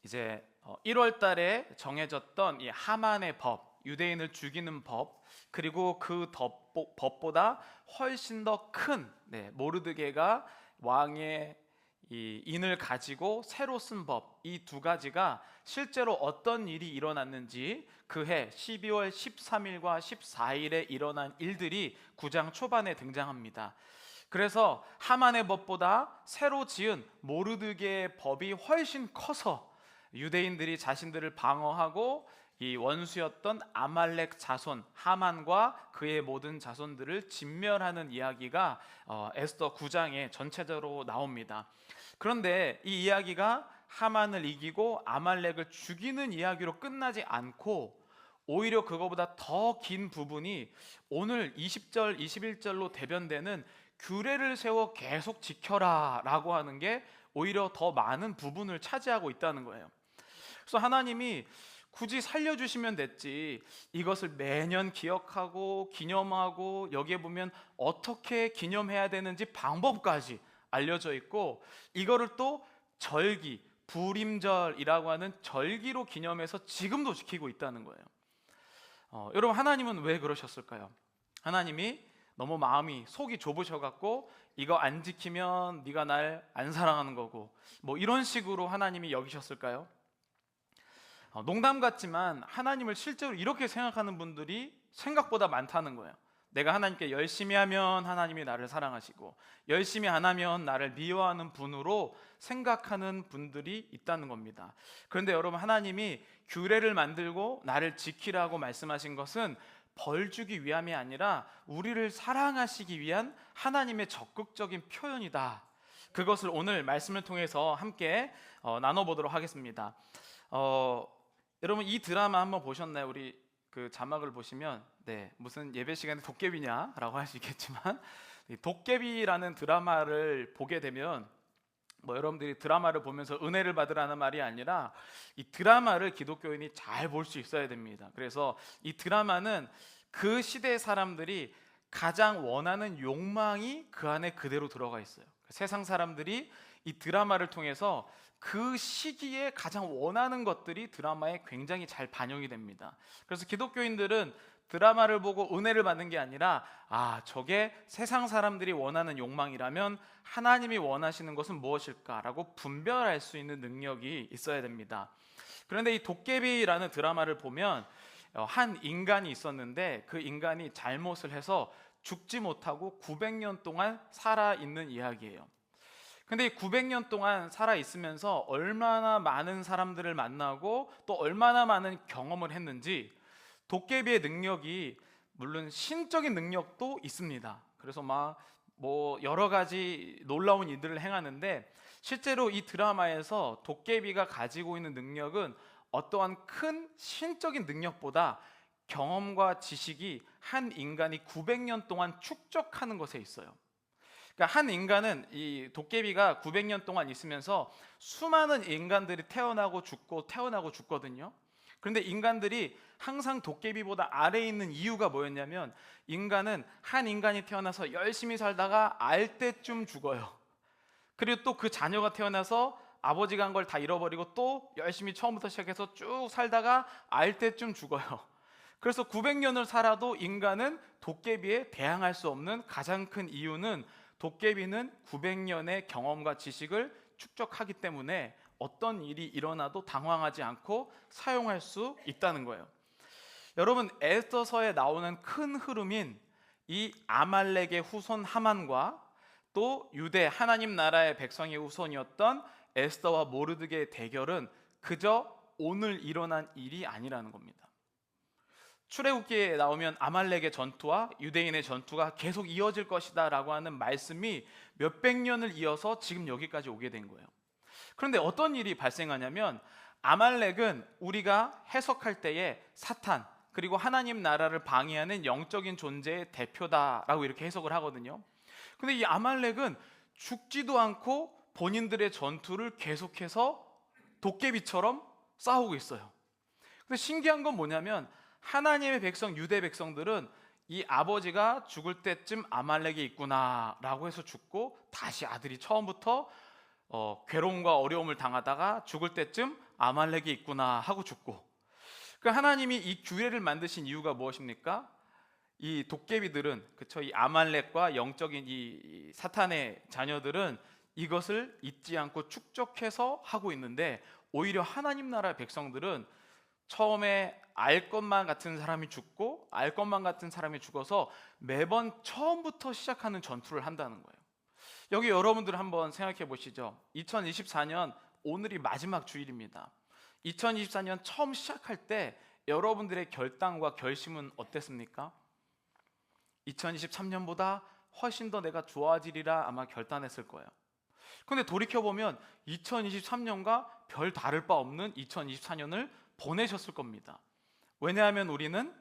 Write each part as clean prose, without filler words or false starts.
이제 1월 달에 정해졌던 이 하만의 법, 유대인을 죽이는 법, 그리고 그 법보다 훨씬 더 큰 모르드게가 왕의 이 인을 가지고 새로 쓴 법, 이 두 가지가 실제로 어떤 일이 일어났는지 그해 12월 13일과 14일에 일어난 일들이 9장 초반에 등장합니다. 그래서 하만의 법보다 새로 지은 모르드게의 법이 훨씬 커서 유대인들이 자신들을 방어하고 이 원수였던 아말렉 자손 하만과 그의 모든 자손들을 진멸하는 이야기가 에스더 9장에 전체적으로 나옵니다. 그런데 이 이야기가 하만을 이기고 아말렉을 죽이는 이야기로 끝나지 않고 오히려 그거보다 더 긴 부분이 오늘 20절, 21절로 대변되는 규례를 세워 계속 지켜라 라고 하는 게 오히려 더 많은 부분을 차지하고 있다는 거예요. 그래서 하나님이 굳이 살려주시면 됐지, 이것을 매년 기억하고 기념하고 여기에 보면 어떻게 기념해야 되는지 방법까지 알려져 있고, 이거를 또 절기, 불임절이라고 하는 절기로 기념해서 지금도 지키고 있다는 거예요. 여러분, 하나님은 왜 그러셨을까요? 하나님이 너무 마음이 속이 좁으셔갖고 이거 안 지키면 네가 날 안 사랑하는 거고 뭐 이런 식으로 하나님이 여기셨을까요? 농담 같지만 하나님을 실제로 이렇게 생각하는 분들이 생각보다 많다는 거예요. 내가 하나님께 열심히 하면 하나님이 나를 사랑하시고 열심히 안 하면 나를 미워하는 분으로 생각하는 분들이 있다는 겁니다. 그런데 여러분, 하나님이 규례를 만들고 나를 지키라고 말씀하신 것은 벌 주기 위함이 아니라 우리를 사랑하시기 위한 하나님의 적극적인 표현이다. 그것을 오늘 말씀을 통해서 함께 나눠보도록 하겠습니다. 여러분, 이 드라마 한번 보셨나요? 우리 그 자막을 보시면 무슨 예배 시간에 도깨비냐라고 할 수 있겠지만, 도깨비라는 드라마를 보게 되면 여러분들이 드라마를 보면서 은혜를 받으라는 말이 아니라 이 드라마를 기독교인이 잘 볼 수 있어야 됩니다. 그래서 이 드라마는 그 시대 사람들이 가장 원하는 욕망이 그 안에 그대로 들어가 있어요. 세상 사람들이 이 드라마를 통해서 그 시기에 가장 원하는 것들이 드라마에 굉장히 잘 반영이 됩니다. 그래서 기독교인들은 드라마를 보고 은혜를 받는 게 아니라, 저게 세상 사람들이 원하는 욕망이라면 하나님이 원하시는 것은 무엇일까라고 분별할 수 있는 능력이 있어야 됩니다. 그런데 이 도깨비라는 드라마를 보면 한 인간이 있었는데 그 인간이 잘못을 해서 죽지 못하고 900년 동안 살아있는 이야기예요. 근데 이 900년 동안 살아있으면서 얼마나 많은 사람들을 만나고 또 얼마나 많은 경험을 했는지, 도깨비의 능력이 물론 신적인 능력도 있습니다. 그래서 여러 가지 놀라운 일들을 행하는데, 실제로 이 드라마에서 도깨비가 가지고 있는 능력은 어떠한 큰 신적인 능력보다 경험과 지식이 한 인간이 900년 동안 축적하는 것에 있어요. 그러니까 한 인간은, 이 도깨비가 900년 동안 있으면서 수많은 인간들이 태어나고 죽고 태어나고 죽거든요. 그런데 인간들이 항상 도깨비보다 아래에 있는 이유가 뭐였냐면, 인간은 한 인간이 태어나서 열심히 살다가 알 때쯤 죽어요. 그리고 또 그 자녀가 태어나서 아버지가 한 걸 다 잃어버리고 또 열심히 처음부터 시작해서 쭉 살다가 알 때쯤 죽어요. 그래서 900년을 살아도 인간은 도깨비에 대항할 수 없는 가장 큰 이유는, 도깨비는 900년의 경험과 지식을 축적하기 때문에 어떤 일이 일어나도 당황하지 않고 사용할 수 있다는 거예요. 여러분, 에스더서에 나오는 큰 흐름인 이 아말렉의 후손 하만과 또 유대 하나님 나라의 백성의 후손이었던 에스더와 모르드게의 대결은 그저 오늘 일어난 일이 아니라는 겁니다. 출애굽기에 나오면 아말렉의 전투와 유대인의 전투가 계속 이어질 것이다 라고 하는 말씀이 몇백 년을 이어서 지금 여기까지 오게 된 거예요. 그런데 어떤 일이 발생하냐면, 아말렉은 우리가 해석할 때에 사탄, 그리고 하나님 나라를 방해하는 영적인 존재의 대표다라고 이렇게 해석을 하거든요. 근데 이 아말렉은 죽지도 않고 본인들의 전투를 계속해서 도깨비처럼 싸우고 있어요. 근데 신기한 건 뭐냐면, 하나님의 백성, 유대 백성들은 이 아버지가 죽을 때쯤 아말렉이 있구나 라고 해서 죽고, 다시 아들이 처음부터 괴로움과 어려움을 당하다가 죽을 때쯤 아말렉이 있구나 하고 죽고. 그 하나님이 이 규례를 만드신 이유가 무엇입니까? 이 도깨비들은, 그쵸, 이 아말렉과 영적인 이 사탄의 자녀들은 이것을 잊지 않고 축적해서 하고 있는데, 오히려 하나님 나라 백성들은 처음에 알 것만 같은 사람이 죽고 알 것만 같은 사람이 죽어서 매번 처음부터 시작하는 전투를 한다는 거예요. 여기 여러분들 한번 생각해 보시죠. 2024년 오늘이 마지막 주일입니다. 2024년 처음 시작할 때 여러분들의 결단과 결심은 어땠습니까? 2023년보다 훨씬 더 내가 좋아지리라 아마 결단했을 거예요. 근데 돌이켜보면 2023년과 별 다를 바 없는 2024년을 보내셨을 겁니다. 왜냐하면 우리는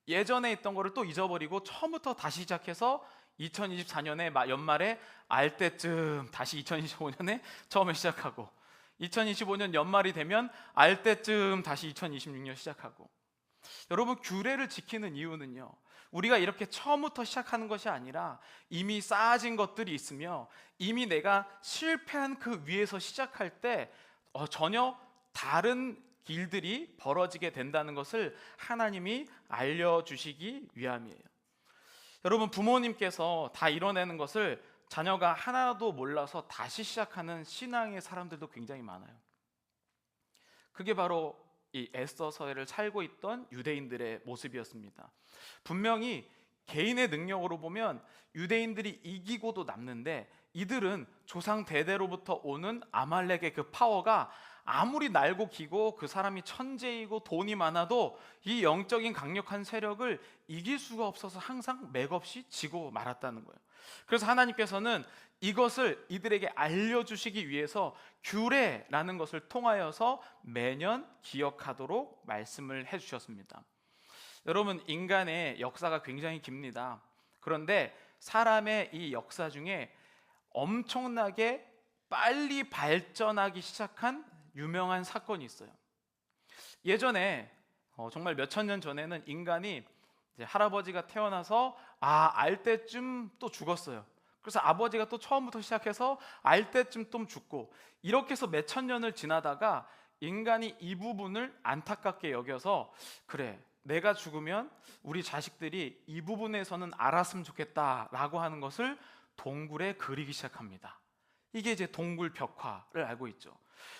예전에 있던 거를 또 잊어버리고 처음부터 다시 시작해서 2024년에 연말에 알 때쯤 다시 2025년에 처음에 시작하고, 2025년 연말이 되면 알 때쯤 다시 2026년 시작하고. 여러분, 규례를 지키는 이유는요, 우리가 이렇게 처음부터 시작하는 것이 아니라 이미 쌓아진 것들이 있으며 이미 내가 실패한 그 위에서 시작할 때 전혀 다른 길들이 벌어지게 된다는 것을 하나님이 알려주시기 위함이에요. 여러분, 부모님께서 다 이뤄내는 것을 자녀가 하나도 몰라서 다시 시작하는 신앙의 사람들도 굉장히 많아요. 그게 바로 이 에스더서를 살고 있던 유대인들의 모습이었습니다. 분명히 개인의 능력으로 보면 유대인들이 이기고도 남는데, 이들은 조상 대대로부터 오는 아말렉의 그 파워가 아무리 날고 기고 그 사람이 천재이고 돈이 많아도 이 영적인 강력한 세력을 이길 수가 없어서 항상 맥없이 지고 말았다는 거예요. 그래서 하나님께서는 이것을 이들에게 알려주시기 위해서 규례라는 것을 통하여서 매년 기억하도록 말씀을 해주셨습니다. 여러분, 인간의 역사가 굉장히 깁니다. 그런데 사람의 이 역사 중에 엄청나게 빨리 발전하기 시작한 유명한 사건이 있어요. 예전에 정말 몇천 년 전에는 인간이 이제 할아버지가 태어나서 알 때쯤 또 죽었어요. 그래서 아버지가 또 처음부터 시작해서 알 때쯤 또 죽고, 이렇게 해서 몇천 년을 지나다가 인간이 이 부분을 안타깝게 여겨서, 그래, 내가 죽으면 우리 자식들이 이 부분에서는 알았으면 좋겠다라고 하는 것을 동굴에 그리기 시작합니다. 이게 이제 동굴 벽화를 알고 있죠.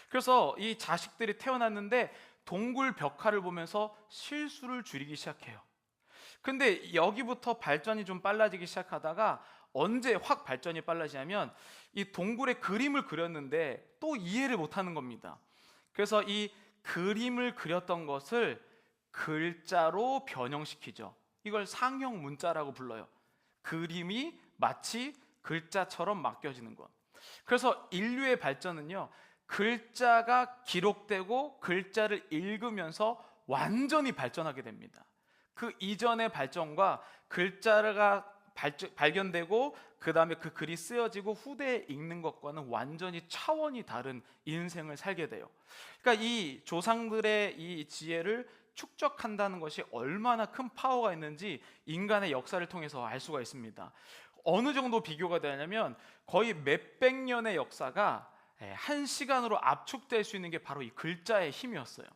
그래서 이 자식들이 태어났는데 동굴 벽화를 보면서 실수를 줄이기 시작해요. 근데 여기부터 발전이 좀 빨라지기 시작하다가 언제 확 발전이 빨라지냐면, 이 동굴에 그림을 그렸는데 또 이해를 못하는 겁니다. 그래서 이 그림을 그렸던 것을 글자로 변형시키죠. 이걸 상형 문자라고 불러요. 그림이 마치 글자처럼 맡겨지는 것. 그래서 인류의 발전은요, 글자가 기록되고 글자를 읽으면서 완전히 발전하게 됩니다. 그 이전의 발전과 글자가 발견되고 그 다음에 그 글이 쓰여지고 후대에 읽는 것과는 완전히 차원이 다른 인생을 살게 돼요. 그러니까 이 조상들의 이 지혜를 축적한다는 것이 얼마나 큰 파워가 있는지 인간의 역사를 통해서 알 수가 있습니다. 어느 정도 비교가 되냐면 거의 몇백 년의 역사가 한 시간으로 압축될 수 있는 게 바로 이 글자의 힘이었어요.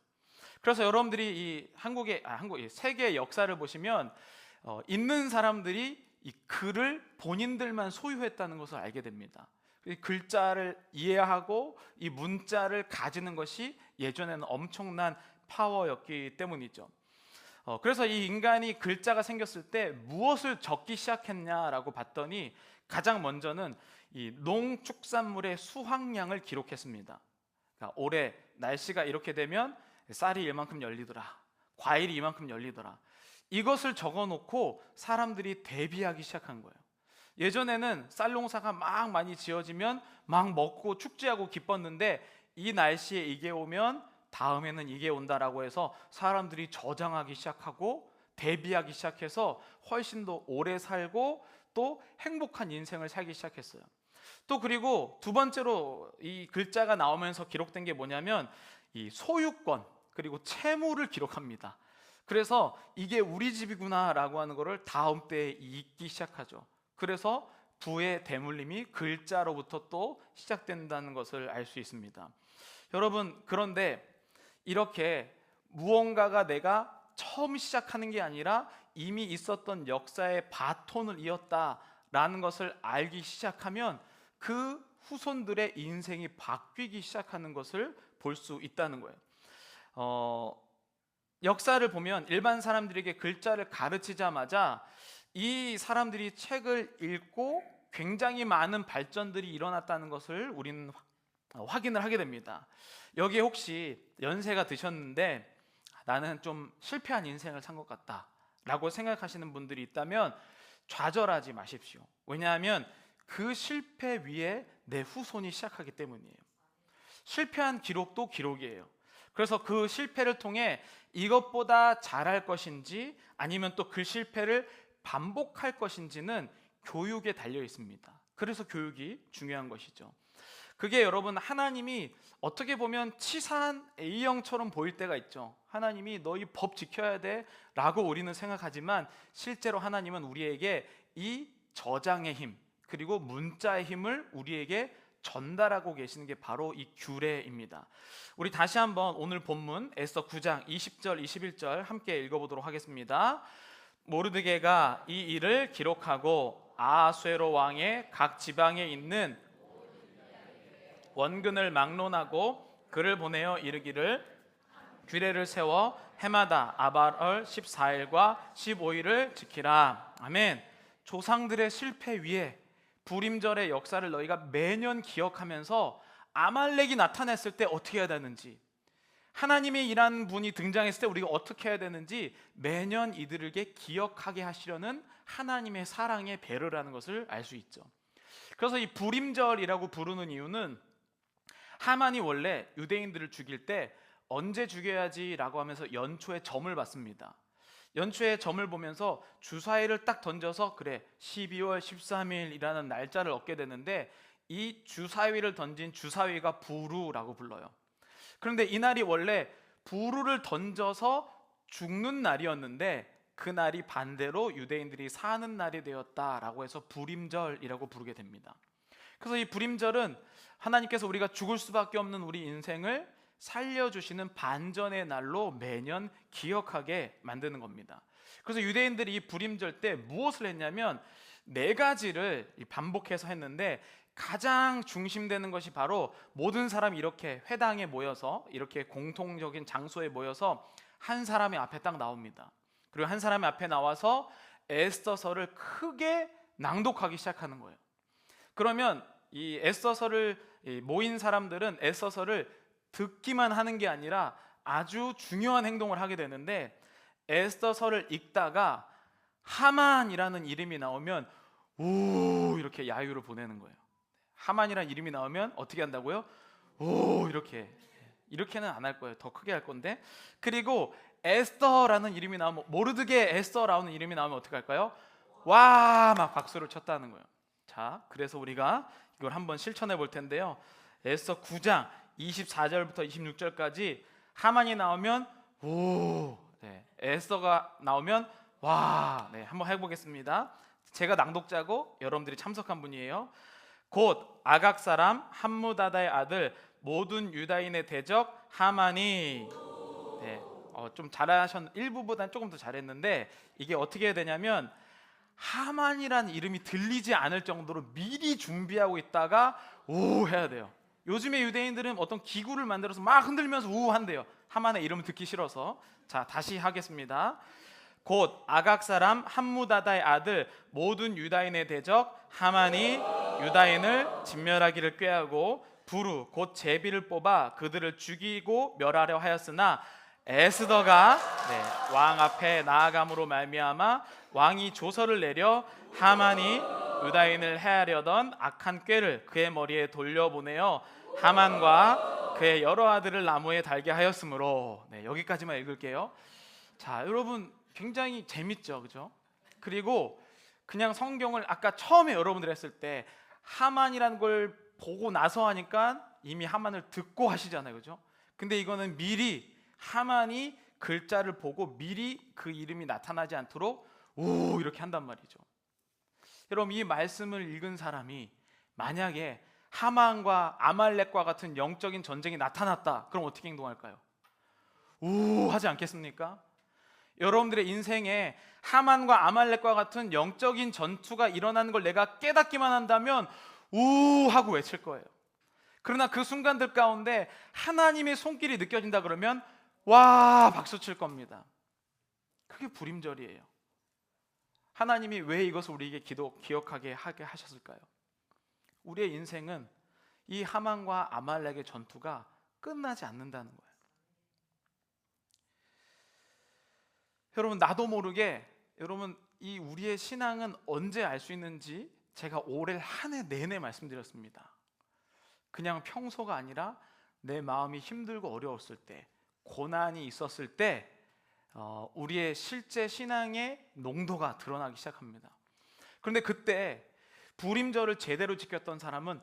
그래서 여러분들이 이 세계의 역사를 보시면 있는 사람들이 이 글을 본인들만 소유했다는 것을 알게 됩니다. 글자를 이해하고 이 문자를 가지는 것이 예전에는 엄청난 파워였기 때문이죠. 그래서 이 인간이 글자가 생겼을 때 무엇을 적기 시작했냐라고 봤더니 가장 먼저는 이 농축산물의 수확량을 기록했습니다. 그러니까 올해 날씨가 이렇게 되면 쌀이 이만큼 열리더라, 과일이 이만큼 열리더라, 이것을 적어놓고 사람들이 대비하기 시작한 거예요. 예전에는 쌀 농사가 막 많이 지어지면 막 먹고 축제하고 기뻤는데, 이 날씨에 이게 오면 다음에는 이게 온다라고 해서 사람들이 저장하기 시작하고 대비하기 시작해서 훨씬 더 오래 살고 또 행복한 인생을 살기 시작했어요. 또 그리고 두 번째로 이 글자가 나오면서 기록된 게 뭐냐면 이 소유권 그리고 채무를 기록합니다. 그래서 이게 우리 집이구나라고 하는 것을 다음 때에 잊기 시작하죠. 그래서 부의 대물림이 글자로부터 또 시작된다는 것을 알 수 있습니다. 여러분, 그런데 이렇게 무언가가 내가 처음 시작하는 게 아니라 이미 있었던 역사의 바톤을 이었다라는 것을 알기 시작하면 그 후손들의 인생이 바뀌기 시작하는 것을 볼 수 있다는 거예요. 역사를 보면 일반 사람들에게 글자를 가르치자마자 이 사람들이 책을 읽고 굉장히 많은 발전들이 일어났다는 것을 우리는 확인을 하게 됩니다. 여기에 혹시 연세가 드셨는데 나는 좀 실패한 인생을 산 것 같다 라고 생각하시는 분들이 있다면 좌절하지 마십시오. 왜냐하면 그 실패 위에 내 후손이 시작하기 때문이에요. 실패한 기록도 기록이에요. 그래서 그 실패를 통해 이것보다 잘할 것인지 아니면 또 그 실패를 반복할 것인지는 교육에 달려 있습니다. 그래서 교육이 중요한 것이죠. 그게 여러분 하나님이 어떻게 보면 치사한 A형처럼 보일 때가 있죠. 하나님이 너희 법 지켜야 돼 라고 우리는 생각하지만 실제로 하나님은 우리에게 이 저장의 힘 그리고 문자의 힘을 우리에게 전달하고 계시는 게 바로 이 규례입니다. 우리 다시 한번 오늘 본문 에스더 9장 20절 21절 함께 읽어보도록 하겠습니다. 모르드게가 이 일을 기록하고 아하수에로 왕의 각 지방에 있는 원근을 막론하고 그를 보내어 이르기를 규례를 세워 해마다 아발월 14일과 15일을 지키라. 아멘. 조상들의 실패 위에 부림절의 역사를 너희가 매년 기억하면서 아말렉이 나타났을 때 어떻게 해야 되는지, 하나님이 일하는 분이 등장했을 때 우리가 어떻게 해야 되는지 매년 이들에게 기억하게 하시려는 하나님의 사랑의 배려라는 것을 알 수 있죠. 그래서 이 부림절이라고 부르는 이유는 하만이 원래 유대인들을 죽일 때 언제 죽여야지 라고 하면서 연초에 점을 봤습니다. 연초에 점을 보면서 주사위를 딱 던져서 그래 12월 13일이라는 날짜를 얻게 되는데 이 주사위를 던진 주사위가 부루라고 불러요. 그런데 이날이 원래 부루를 던져서 죽는 날이었는데 그날이 반대로 유대인들이 사는 날이 되었다라고 해서 부림절이라고 부르게 됩니다. 그래서 이 부림절은 하나님께서 우리가 죽을 수밖에 없는 우리 인생을 살려주시는 반전의 날로 매년 기억하게 만드는 겁니다. 그래서 유대인들이 이 부림절 때 무엇을 했냐면 4가지를 반복해서 했는데 가장 중심되는 것이 바로 모든 사람이 이렇게 회당에 모여서 이렇게 공통적인 장소에 모여서 한 사람의 앞에 딱 나옵니다. 그리고 한 사람의 앞에 나와서 에스더서를 크게 낭독하기 시작하는 거예요. 그러면 이 에스더서를 모인 사람들은 에스더서를 듣기만 하는 게 아니라 아주 중요한 행동을 하게 되는데 에스더서를 읽다가 하만이라는 이름이 나오면 오 이렇게 야유를 보내는 거예요. 하만이라는 이름이 나오면 어떻게 한다고요? 오 이렇게는 안 할 거예요. 더 크게 할 건데. 그리고 에스더라는 이름이 나오면 모르드게 에스더라는 이름이 나오면 어떻게 할까요? 와 막 박수를 쳤다는 거예요. 자, 그래서 우리가 이걸 한번 실천해 볼 텐데요. 에스더 9장 24절부터 26절까지 하만이 나오면 오, 에스더가 나오면 와, 한번 해보겠습니다. 제가 낭독자고 여러분들이 참석한 분이에요. 곧 아각 사람 함무다다의 아들 모든 유다인의 대적 하만이 좀 잘하셨 일부보다는 조금 더 잘했는데 이게 어떻게 해야 되냐면 하만이라는 이름이 들리지 않을 정도로 미리 준비하고 있다가 오 해야 돼요. 요즘에 유대인들은 어떤 기구를 만들어서 막 흔들면서 우 한대요. 하만의 이름을 듣기 싫어서. 자, 다시 하겠습니다. 곧 아각 사람 함무다다의 아들 모든 유다인의 대적 하만이 유다인을 진멸하기를 꾀하고 부루 곧 제비를 뽑아 그들을 죽이고 멸하려 하였으나 에스더가 왕 앞에 나아감으로 말미암아 왕이 조서를 내려 하만이 유다인을 해하려던 악한 꾀를 그의 머리에 돌려보내어 하만과 그의 여러 아들을 나무에 달게 하였으므로 여기까지만 읽을게요. 자, 여러분 굉장히 재밌죠, 그죠? 그리고 그냥 성경을 아까 처음에 여러분들 했을 때 하만이라는 걸 보고 나서 하니까 이미 하만을 듣고 하시잖아요, 그죠? 근데 이거는 미리 하만이 글자를 보고 미리 그 이름이 나타나지 않도록 오 이렇게 한단 말이죠. 여러분 이 말씀을 읽은 사람이 만약에 하만과 아말렉과 같은 영적인 전쟁이 나타났다, 그럼 어떻게 행동할까요? 하지 않겠습니까? 여러분들의 인생에 하만과 아말렉과 같은 영적인 전투가 일어나는 걸 내가 깨닫기만 한다면 하고 외칠 거예요. 그러나 그 순간들 가운데 하나님의 손길이 느껴진다 그러면 와 박수 칠 겁니다. 그게 불임절이에요. 하나님이 왜 이것을 우리에게 기억하게 하게 하셨을까요? 우리의 인생은 이 하만과 아말렉의 전투가 끝나지 않는다는 거예요. 여러분, 나도 모르게 여러분 이 우리의 신앙은 언제 알 수 있는지 제가 올해 한 해 내내 말씀드렸습니다. 그냥 평소가 아니라 내 마음이 힘들고 어려웠을 때, 고난이 있었을 때 우리의 실제 신앙의 농도가 드러나기 시작합니다. 그런데 그때 불임절을 제대로 지켰던 사람은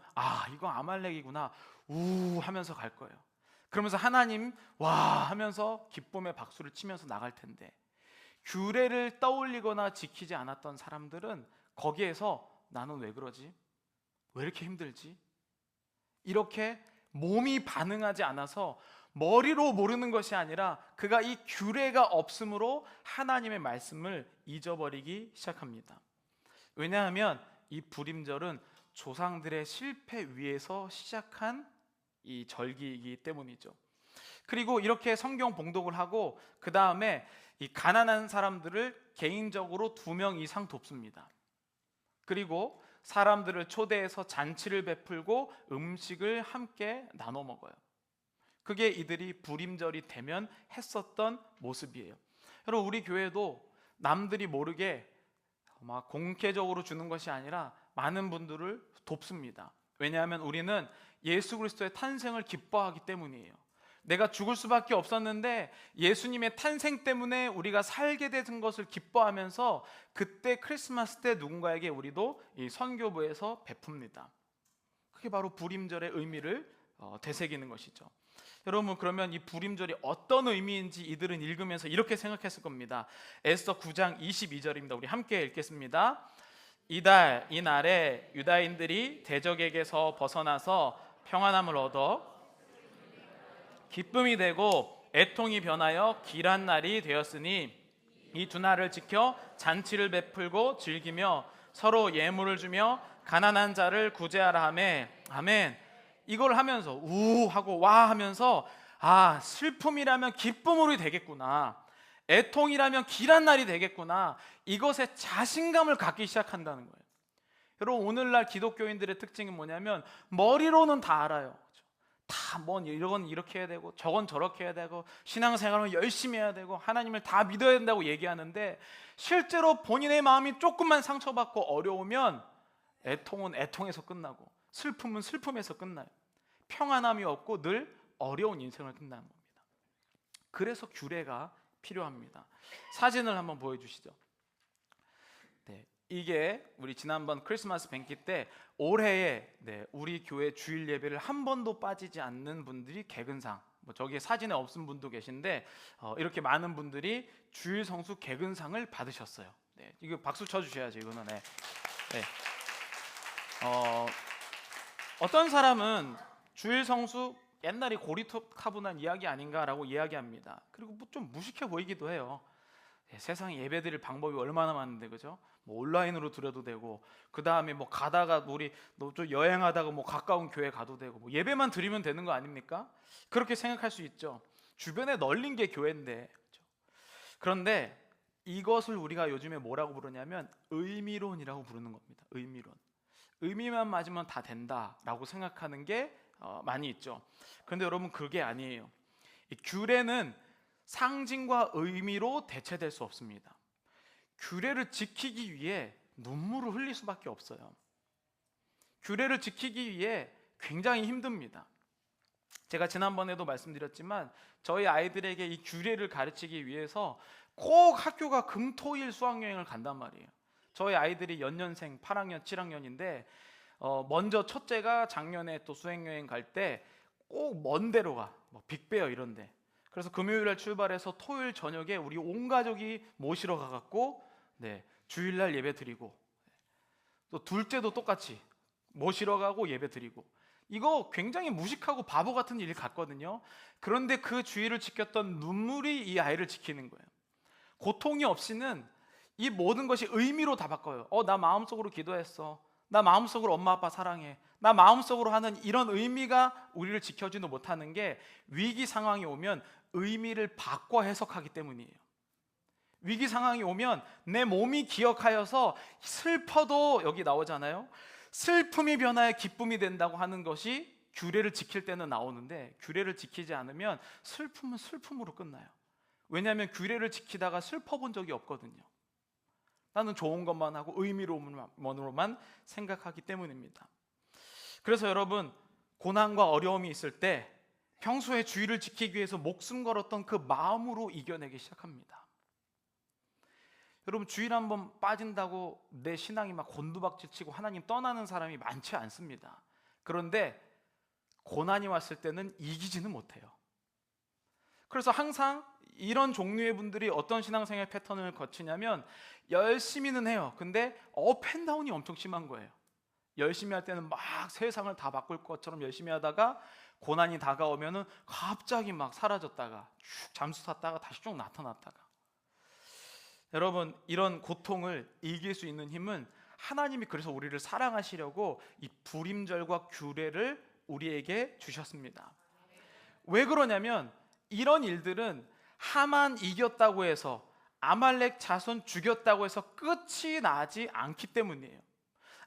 이거 아말렉이구나 하면서 갈 거예요. 그러면서 하나님 와 하면서 기쁨의 박수를 치면서 나갈 텐데, 규례를 떠올리거나 지키지 않았던 사람들은 거기에서 나는 왜 그러지? 왜 이렇게 힘들지? 이렇게 몸이 반응하지 않아서 머리로 모르는 것이 아니라 그가 이 규례가 없으므로 하나님의 말씀을 잊어버리기 시작합니다. 왜냐하면 이 불임절은 조상들의 실패 위에서 시작한 이 절기이기 때문이죠. 그리고 이렇게 성경 봉독을 하고 그 다음에 이 가난한 사람들을 개인적으로 2명 이상 돕습니다. 그리고 사람들을 초대해서 잔치를 베풀고 음식을 함께 나눠 먹어요. 그게 이들이 불임절이 되면 했었던 모습이에요. 여러분, 우리 교회도 남들이 모르게 막 공개적으로 주는 것이 아니라 많은 분들을 돕습니다. 왜냐하면 우리는 예수 그리스도의 탄생을 기뻐하기 때문이에요. 내가 죽을 수밖에 없었는데 예수님의 탄생 때문에 우리가 살게 된 것을 기뻐하면서 그때 크리스마스 때 누군가에게 우리도 이 선교부에서 베풉니다. 그게 바로 불임절의 의미를 되새기는 것이죠. 여러분, 그러면 이 불임절이 어떤 의미인지 이들은 읽으면서 이렇게 생각했을 겁니다. 에스더 9장 22절입니다. 우리 함께 읽겠습니다. 이날에 유다인들이 대적에게서 벗어나서 평안함을 얻어 기쁨이 되고 애통이 변하여 길한 날이 되었으니 이 2날을 지켜 잔치를 베풀고 즐기며 서로 예물을 주며 가난한 자를 구제하라 하매 아멘. 이걸 하면서 하고 와 하면서 슬픔이라면 기쁨으로 되겠구나, 애통이라면 길한 날이 되겠구나, 이것에 자신감을 갖기 시작한다는 거예요. 여러분, 오늘날 기독교인들의 특징은 뭐냐면 머리로는 다 알아요. 다 이건 이렇게 해야 되고 저건 저렇게 해야 되고 신앙생활은 열심히 해야 되고 하나님을 다 믿어야 된다고 얘기하는데, 실제로 본인의 마음이 조금만 상처받고 어려우면 애통은 애통에서 끝나고 슬픔은 슬픔에서 끝나요. 평안함이 없고 늘 어려운 인생을 끝나는 겁니다. 그래서 규례가 필요합니다. 사진을 한번 보여주시죠. 네, 이게 우리 지난번 크리스마스 뱅키 때 올해에 우리 교회 주일 예배를 한 번도 빠지지 않는 분들이 개근상, 저기에 사진에 없은 분도 계신데 이렇게 많은 분들이 주일 성수 개근상을 받으셨어요. 네, 이거 박수 쳐주셔야죠. 이거는 어떤 사람은 주일 성수 옛날에 고리타분한 이야기 아닌가라고 이야기합니다. 그리고 좀 무식해 보이기도 해요. 세상에 예배드릴 방법이 얼마나 많은데, 그죠? 온라인으로 드려도 되고, 그 다음에 가다가 우리 좀 여행하다가 가까운 교회 가도 되고, 예배만 드리면 되는 거 아닙니까? 그렇게 생각할 수 있죠. 주변에 널린 게 교회인데, 그렇죠? 그런데 이것을 우리가 요즘에 뭐라고 부르냐면 의미론이라고 부르는 겁니다. 의미론. 의미만 맞으면 다 된다라고 생각하는 게 많이 있죠. 그런데 여러분, 그게 아니에요. 이 규례는 상징과 의미로 대체될 수 없습니다. 규례를 지키기 위해 눈물을 흘릴 수밖에 없어요. 규례를 지키기 위해 굉장히 힘듭니다. 제가 지난번에도 말씀드렸지만 저희 아이들에게 이 규례를 가르치기 위해서 꼭 학교가 금토일 수학여행을 간단 말이에요. 저희 아이들이 연년생 8학년, 7학년인데 먼저 첫째가 작년에 또 수행여행 갈 때 꼭 먼 데로 가, 빅베어 이런데. 그래서 금요일날 출발해서 토요일 저녁에 우리 온 가족이 모시러 가갖고 주일날 예배 드리고, 또 둘째도 똑같이 모시러 가고 예배 드리고, 이거 굉장히 무식하고 바보 같은 일 같거든요. 그런데 그 주의를 지켰던 눈물이 이 아이를 지키는 거예요. 고통이 없이는 이 모든 것이 의미로 다 바꿔요. 나 마음속으로 기도했어. 나 마음속으로 엄마 아빠 사랑해. 나 마음속으로 하는 이런 의미가 우리를 지켜주지 못하는 게 위기 상황이 오면 의미를 바꿔 해석하기 때문이에요. 위기 상황이 오면 내 몸이 기억하여서 슬퍼도, 여기 나오잖아요. 슬픔이 변하여 기쁨이 된다고 하는 것이 규례를 지킬 때는 나오는데, 규례를 지키지 않으면 슬픔은 슬픔으로 끝나요. 왜냐하면 규례를 지키다가 슬퍼본 적이 없거든요. 나는 좋은 것만 하고 의미로만 생각하기 때문입니다. 그래서 여러분, 고난과 어려움이 있을 때 평소에 주의를 지키기 위해서 목숨 걸었던 그 마음으로 이겨내기 시작합니다. 여러분, 주일 한번 빠진다고 내 신앙이 막 곤두박질치고 하나님 떠나는 사람이 많지 않습니다. 그런데 고난이 왔을 때는 이기지는 못해요. 그래서 항상 이런 종류의 분들이 어떤 신앙생활 패턴을 거치냐면 열심히는 해요. 근데 업앤다운이 엄청 심한 거예요. 열심히 할 때는 막 세상을 다 바꿀 것처럼 열심히 하다가 고난이 다가오면은 갑자기 막 사라졌다가 쭉 잠수 탔다가 다시 쭉 나타났다가. 여러분, 이런 고통을 이길 수 있는 힘은 하나님이 그래서 우리를 사랑하시려고 이 불임절과 규례를 우리에게 주셨습니다. 왜 그러냐면 이런 일들은 하만 이겼다고 해서, 아말렉 자손 죽였다고 해서 끝이 나지 않기 때문이에요.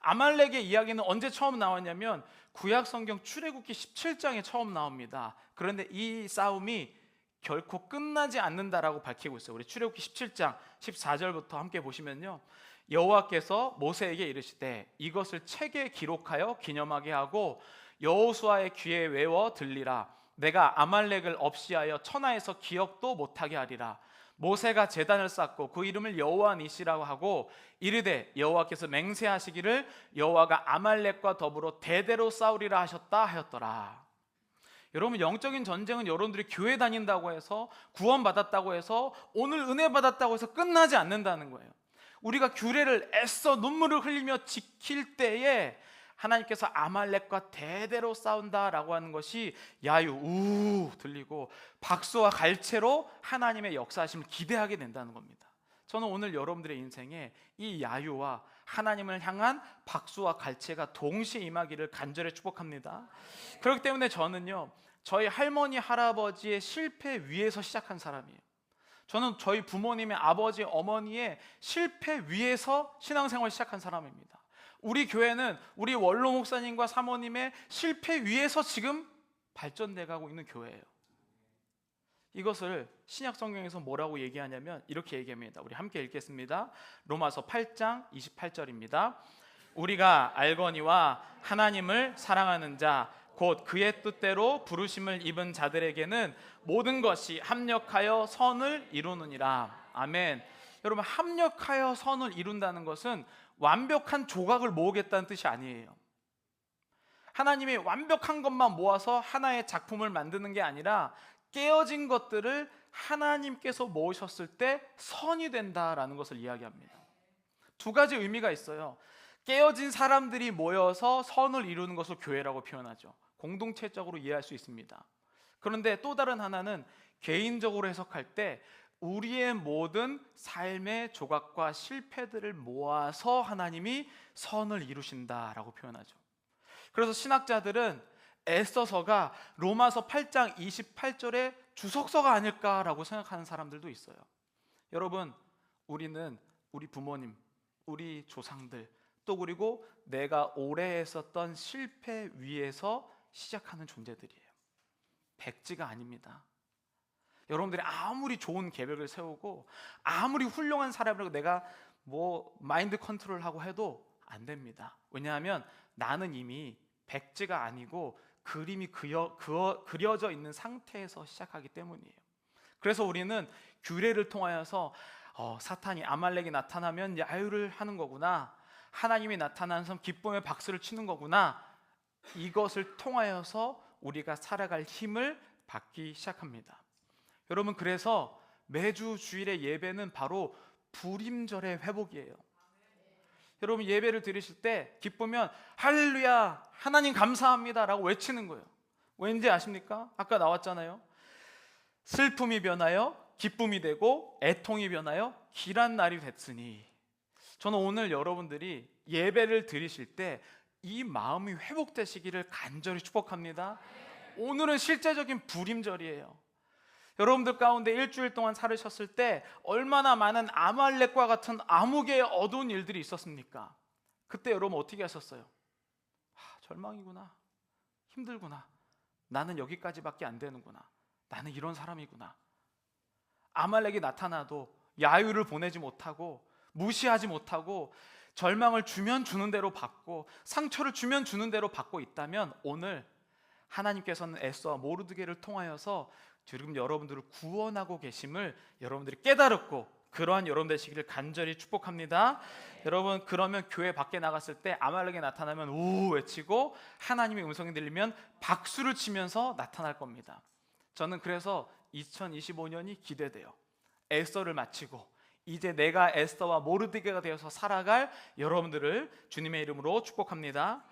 아말렉의 이야기는 언제 처음 나왔냐면 구약 성경 출애굽기 17장에 처음 나옵니다. 그런데 이 싸움이 결코 끝나지 않는다라고 밝히고 있어요. 우리 출애굽기 17장 14절부터 함께 보시면요, 여호와께서 모세에게 이르시되 이것을 책에 기록하여 기념하게 하고 여호수아의 귀에 외워 들리라. 내가 아말렉을 없이하여 천하에서 기억도 못하게 하리라. 모세가 제단을 쌓고 그 이름을 여호와 니시라고 하고 이르되 여호와께서 맹세하시기를 여호와가 아말렉과 더불어 대대로 싸우리라 하셨다 하였더라. 여러분, 영적인 전쟁은 여러분들이 교회 다닌다고 해서, 구원받았다고 해서, 오늘 은혜 받았다고 해서 끝나지 않는다는 거예요. 우리가 규례를 애써 눈물을 흘리며 지킬 때에 하나님께서 아말렉과 대대로 싸운다라고 하는 것이 야유 우 들리고 박수와 갈채로 하나님의 역사하심을 기대하게 된다는 겁니다. 저는 오늘 여러분들의 인생에 이 야유와 하나님을 향한 박수와 갈채가 동시에 임하기를 간절히 축복합니다. 그렇기 때문에 저는요, 저희 할머니 할아버지의 실패 위에서 시작한 사람이에요. 저는 저희 부모님의 아버지 어머니의 실패 위에서 신앙생활 시작한 사람입니다. 우리 교회는 우리 원로 목사님과 사모님의 실패 위에서 지금 발전돼 가고 있는 교회예요. 이것을 신약 성경에서 뭐라고 얘기하냐면 이렇게 얘기합니다. 우리 함께 읽겠습니다. 로마서 8장 28절입니다. 우리가 알거니와 하나님을 사랑하는 자 곧 그의 뜻대로 부르심을 입은 자들에게는 모든 것이 합력하여 선을 이루느니라. 아멘. 여러분, 합력하여 선을 이룬다는 것은 완벽한 조각을 모으겠다는 뜻이 아니에요. 하나님이 완벽한 것만 모아서 하나의 작품을 만드는 게 아니라 깨어진 것들을 하나님께서 모으셨을 때 선이 된다라는 것을 이야기합니다. 두 가지 의미가 있어요. 깨어진 사람들이 모여서 선을 이루는 것을 교회라고 표현하죠. 공동체적으로 이해할 수 있습니다. 그런데 또 다른 하나는 개인적으로 해석할 때 우리의 모든 삶의 조각과 실패들을 모아서 하나님이 선을 이루신다라고 표현하죠. 그래서 신학자들은 에스더서가 로마서 8장 28절의 주석서가 아닐까라고 생각하는 사람들도 있어요. 여러분, 우리는 우리 부모님, 우리 조상들, 또 그리고 내가 오래 했었던 실패 위에서 시작하는 존재들이에요. 백지가 아닙니다. 여러분들이 아무리 좋은 계획을 세우고 아무리 훌륭한 사람이라고 내가 마인드 컨트롤하고 해도 안 됩니다. 왜냐하면 나는 이미 백지가 아니고 그림이 그려져 있는 상태에서 시작하기 때문이에요. 그래서 우리는 규례를 통하여서 사탄이 아말렉이 나타나면 야유를 하는 거구나, 하나님이 나타나서 기쁨의 박수를 치는 거구나, 이것을 통하여서 우리가 살아갈 힘을 받기 시작합니다. 여러분, 그래서 매주 주일의 예배는 바로 불임절의 회복이에요. 여러분 예배를 드리실 때 기쁘면 할렐루야 하나님 감사합니다 라고 외치는 거예요. 왠지 아십니까? 아까 나왔잖아요. 슬픔이 변하여 기쁨이 되고 애통이 변하여 길한 날이 됐으니. 저는 오늘 여러분들이 예배를 드리실 때 이 마음이 회복되시기를 간절히 축복합니다. 오늘은 실제적인 불임절이에요. 여러분들 가운데 일주일 동안 살으셨을 때 얼마나 많은 아말렉과 같은 암흑의 어두운 일들이 있었습니까? 그때 여러분 어떻게 하셨어요? 절망이구나, 힘들구나, 나는 여기까지밖에 안 되는구나, 나는 이런 사람이구나. 아말렉이 나타나도 야유를 보내지 못하고 무시하지 못하고 절망을 주면 주는 대로 받고 상처를 주면 주는 대로 받고 있다면 오늘 하나님께서는 에스더와 모르드게를 통하여서 지금 여러분들을 구원하고 계심을 여러분들이 깨달았고 그러한 여러분 되시기를 간절히 축복합니다. 여러분 그러면 교회 밖에 나갔을 때 아말렉이 나타나면 우 외치고 하나님의 음성이 들리면 박수를 치면서 나타날 겁니다. 저는 그래서 2025년이 기대돼요. 에스더를 마치고 이제 내가 에스더와 모르드게가 되어서 살아갈 여러분들을 주님의 이름으로 축복합니다.